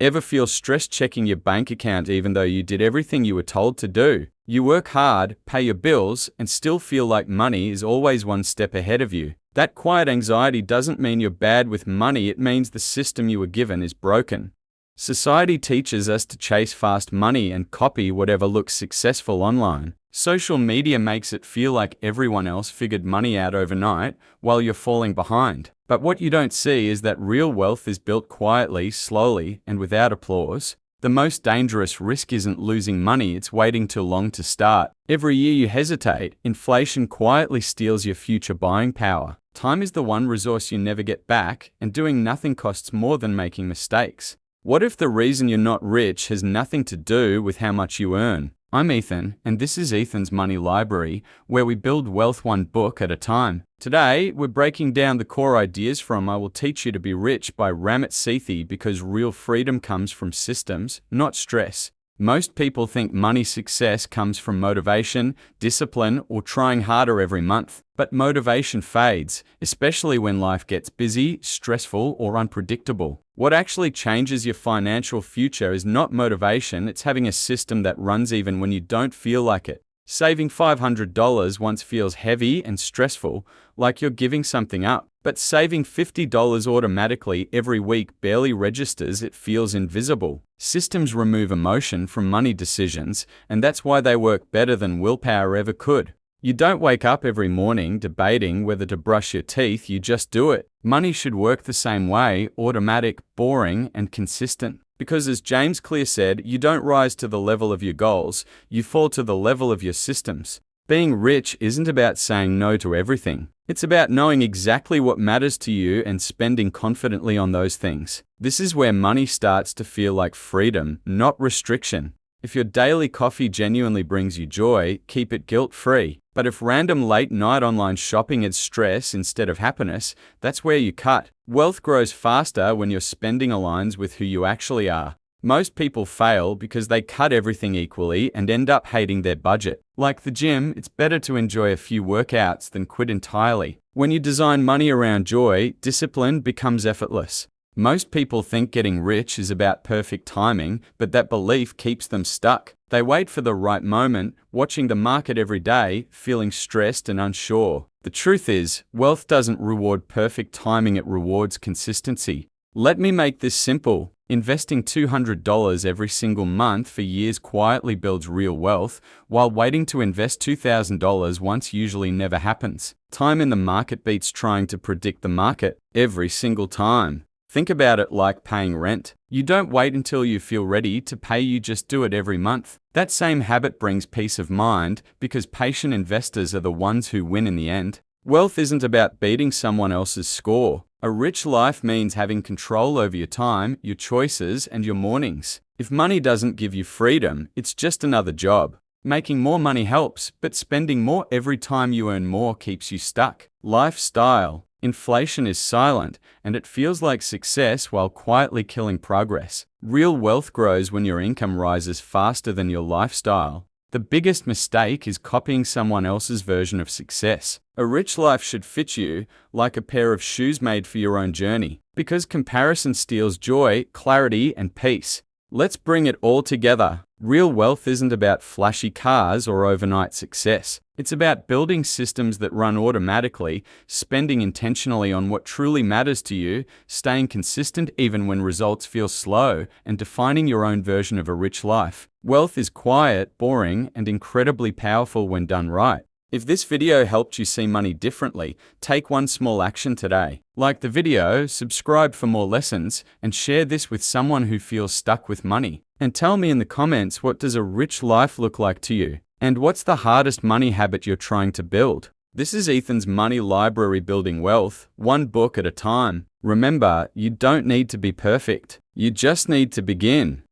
Ever feel stressed checking your bank account even though you did everything you were told to do? You work hard, pay your bills, and still feel like money is always one step ahead of you. That quiet anxiety doesn't mean you're bad with money, it means the system you were given is broken. Society teaches us to chase fast money and copy whatever looks successful online. Social media makes it feel like everyone else figured money out overnight while you're falling behind. But what you don't see is that real wealth is built quietly, slowly, and without applause. The most dangerous risk isn't losing money, it's waiting too long to start. Every year you hesitate, inflation quietly steals your future buying power. Time is the one resource you never get back, and doing nothing costs more than making mistakes. What if the reason you're not rich has nothing to do with how much you earn? I'm Ethan, and this is Ethan's Money Library, where we build wealth one book at a time. Today, we're breaking down the core ideas from I Will Teach You to Be Rich by Ramit Sethi, because real freedom comes from systems, not stress. Most people think money success comes from motivation, discipline, or trying harder every month. But motivation fades, especially when life gets busy, stressful, or unpredictable. What actually changes your financial future is not motivation, it's having a system that runs even when you don't feel like it. Saving $500 once feels heavy and stressful, like you're giving something up. But saving $50 automatically every week barely registers, it feels invisible. Systems remove emotion from money decisions, and that's why they work better than willpower ever could. You don't wake up every morning debating whether to brush your teeth, you just do it. Money should work the same way, automatic, boring, and consistent. Because as James Clear said, you don't rise to the level of your goals, you fall to the level of your systems. Being rich isn't about saying no to everything. It's about knowing exactly what matters to you and spending confidently on those things. This is where money starts to feel like freedom, not restriction. If your daily coffee genuinely brings you joy, keep it guilt-free. But if random late-night online shopping adds stress instead of happiness, that's where you cut. Wealth grows faster when your spending aligns with who you actually are. Most people fail because they cut everything equally and end up hating their budget. Like the gym, it's better to enjoy a few workouts than quit entirely. When you design money around joy, discipline becomes effortless. Most people think getting rich is about perfect timing, but that belief keeps them stuck. They wait for the right moment, watching the market every day, feeling stressed and unsure. The truth is, wealth doesn't reward perfect timing, it rewards consistency. Let me make this simple. Investing $200 every single month for years quietly builds real wealth, while waiting to invest $2,000 once usually never happens. Time in the market beats trying to predict the market every single time. Think about it like paying rent. You don't wait until you feel ready to pay, you just do it every month. That same habit brings peace of mind, because patient investors are the ones who win in the end. Wealth isn't about beating someone else's score. A rich life means having control over your time, your choices, and your mornings. If money doesn't give you freedom, it's just another job. Making more money helps, but spending more every time you earn more keeps you stuck. Lifestyle. Inflation is silent, and it feels like success while quietly killing progress. Real wealth grows when your income rises faster than your lifestyle. The biggest mistake is copying someone else's version of success. A rich life should fit you, like a pair of shoes made for your own journey. Because comparison steals joy, clarity, and peace. Let's bring it all together. Real wealth isn't about flashy cars or overnight success. It's about building systems that run automatically, spending intentionally on what truly matters to you, staying consistent even when results feel slow, and defining your own version of a rich life. Wealth is quiet, boring, and incredibly powerful when done right. If this video helped you see money differently, take one small action today. Like the video, subscribe for more lessons, and share this with someone who feels stuck with money. And tell me in the comments, what does a rich life look like to you? And what's the hardest money habit you're trying to build? This is Ethan's Money Library, building wealth, one book at a time. Remember, you don't need to be perfect. You just need to begin.